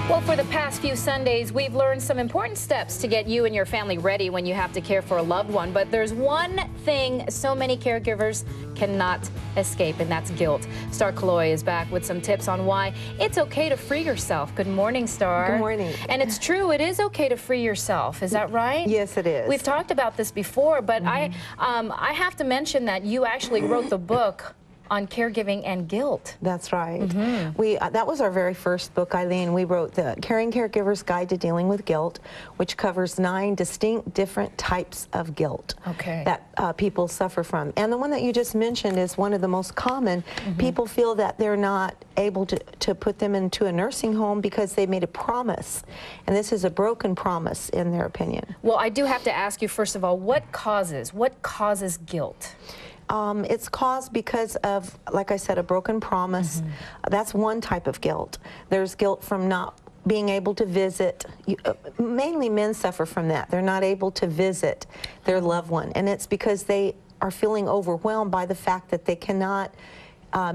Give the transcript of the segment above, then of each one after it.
Well, for the past few Sundays, we've learned some important steps to get you and your family ready when you have to care for a loved one. But there's one thing so many caregivers cannot escape, and that's guilt. Starr Calo-oy is back with some tips on why it's okay to free yourself. Good morning, Starr. Good morning. And it's true, it is okay to free yourself. Is that right? Yes, it is. We've talked about this before, but I have to mention that you actually wrote the book on caregiving and guilt. That's right. That was our very first book, Eileen. We wrote the Caring Caregiver's Guide to Dealing with Guilt, which covers 9 distinct different types of guilt that people suffer from. And the one that you just mentioned is one of the most common. People feel that they're not able to put them into a nursing home because they made a promise. And this is a broken promise in their opinion. Well, I do have to ask you, first of all, what causes guilt? It's caused because of, like I said, a broken promise. That's one type of guilt. There's guilt from not being able to visit. Mainly men suffer from that. They're not able to visit their loved one. And it's because they are feeling overwhelmed by the fact that they cannot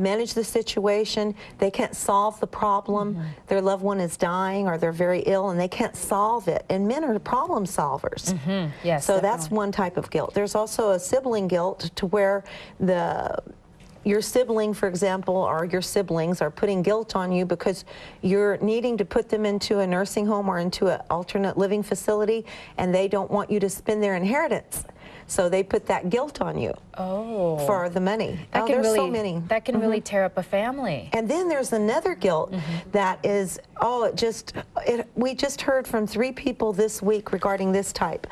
manage the situation. They can't solve the problem. Their loved one is dying or they're very ill and they can't solve it. And men are problem solvers. Yes, so definitely. that's one type of guilt. There's also a sibling guilt to where your sibling, for example, or your siblings are putting guilt on you because you're needing to put them into a nursing home or into an alternate living facility, and they don't want you to spend their inheritance. So they put that guilt on you for the money. There's so many. That can really tear up a family. And then there's another guilt that is, we just heard from 3 people this week regarding this type.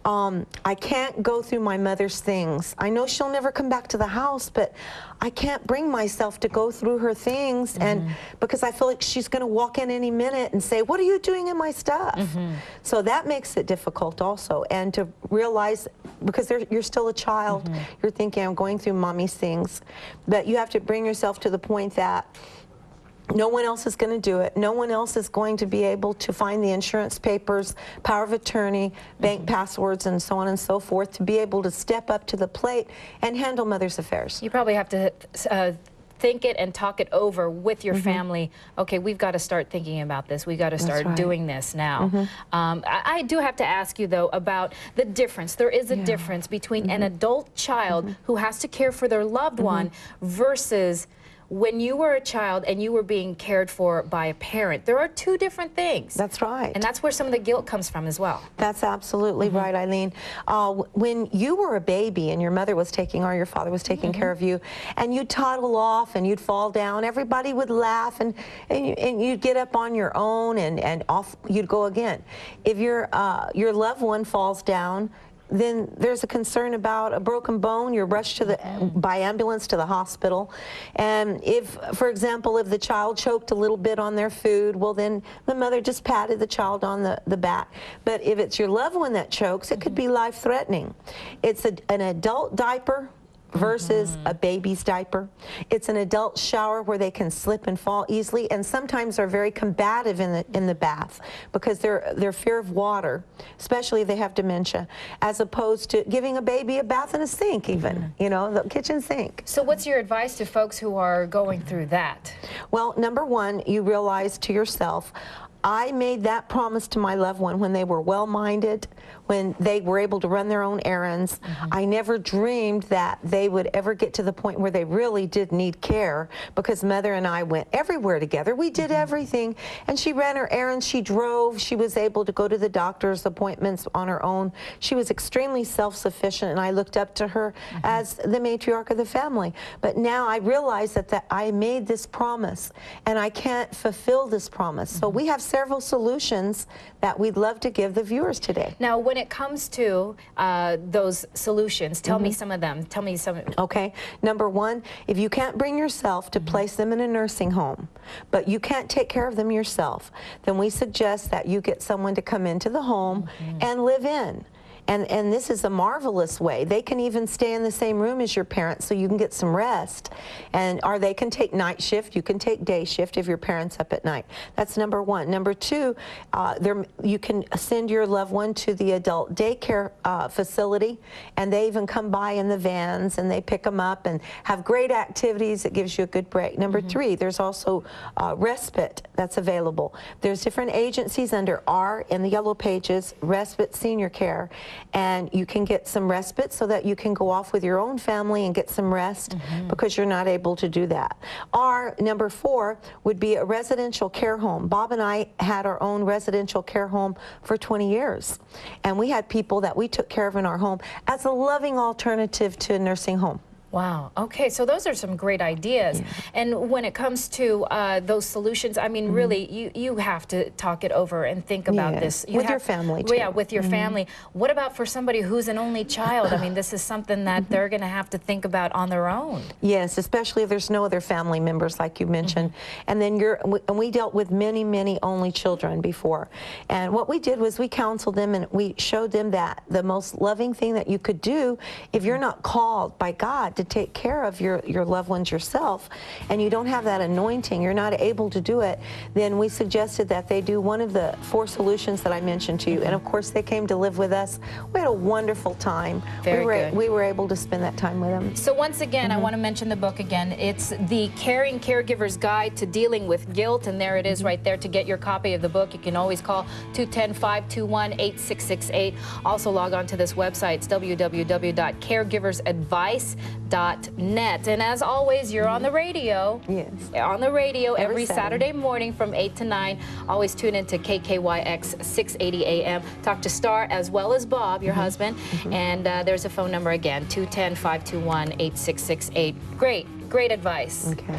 I can't go through my mother's things. I know she'll never come back to the house, but I can't bring myself to go through her things, and because I feel like she's going to walk in any minute and say, "What are you doing in my stuff?" So that makes it difficult also, and to realize, because you're still a child, you're thinking, "I'm going through mommy's things," but you have to bring yourself to the point that no one else is going to do it. No one else is going to be able to find the insurance papers, power of attorney, bank passwords, and so on and so forth to be able to step up to the plate and handle mother's affairs. You probably have to think it and talk it over with your family. Okay, we've got to start thinking about this. We've got to start doing this now. I do have to ask you, though, about the difference. There is a difference between an adult child who has to care for their loved one versus when you were a child and you were being cared for by a parent. There are 2 different things. That's right. And that's where some of the guilt comes from as well. That's absolutely right, Eileen. When you were a baby and your mother was taking, or your father was taking care of you, and you'd toddle off and you'd fall down, everybody would laugh, and you'd get up on your own and off you'd go again. If your loved one falls down, then there's a concern about a broken bone. You're rushed by ambulance to the hospital. And if, for example, if the child choked a little bit on their food, well, then the mother just patted the child on the back. But if it's your loved one that chokes, it could be life-threatening. It's an adult diaper versus a baby's diaper. It's an adult shower where they can slip and fall easily, and sometimes are very combative in the bath because their fear of water, especially if they have dementia, as opposed to giving a baby a bath in a sink, even, you know, the kitchen sink. So what's your advice to folks who are going through that? Well, number 1, you realize to yourself, I made that promise to my loved one when they were well-minded, when they were able to run their own errands. I never dreamed that they would ever get to the point where they really did need care, because Mother and I went everywhere together. We did everything, and she ran her errands, she drove, she was able to go to the doctor's appointments on her own. She was extremely self-sufficient, and I looked up to her as the matriarch of the family. But now I realize that I made this promise, and I can't fulfill this promise. So we have several solutions that we'd love to give the viewers today. Now, when it comes to those solutions, tell me some of them. Tell me some. Okay. Number 1, if you can't bring yourself to place them in a nursing home, but you can't take care of them yourself, then we suggest that you get someone to come into the home and live in. And this is a marvelous way. They can even stay in the same room as your parents so you can get some rest. Or they can take night shift. You can take day shift if your parents up at night. That's number one. Number two, you can send your loved one to the adult daycare facility, and they even come by in the vans and they pick them up and have great activities. It gives you a good break. Number three, there's also respite that's available. There's different agencies under R in the yellow pages, respite senior care, and you can get some respite so that you can go off with your own family and get some rest because you're not able to do that. R, number four, would be a residential care home. Bob and I had our own residential care home for 20 years, and we had people that we took care of in our home as a loving alternative to a nursing home. Wow. Okay, so those are some great ideas. And when it comes to those solutions, I mean, really, you have to talk it over and think about this. With your family, too. Yeah, with your family. What about for somebody who's an only child? I mean, this is something that they're going to have to think about on their own. Yes, especially if there's no other family members, like you mentioned. And then we dealt with many, many only children before. And what we did was we counseled them and we showed them that the most loving thing that you could do if you're not called by God to take care of your loved ones yourself, and you don't have that anointing, you're not able to do it, then we suggested that they do one of the 4 solutions that I mentioned to you. And of course, they came to live with us. We had a wonderful time. We were able to spend that time with them. So once again, I want to mention the book again. It's The Caring Caregiver's Guide to Dealing with Guilt, and there it is right there. To get your copy of the book, you can always call 210-521-8668. Also log on to this website. It's www.caregiversadvice.net. And as always, you're on the radio. Yes. On the radio every Saturday morning from 8 to 9. Always tune in to KKYX 680 AM. Talk to Starr as well as Bob, your husband. And there's a phone number again, 210-521-8668. Great advice. Okay.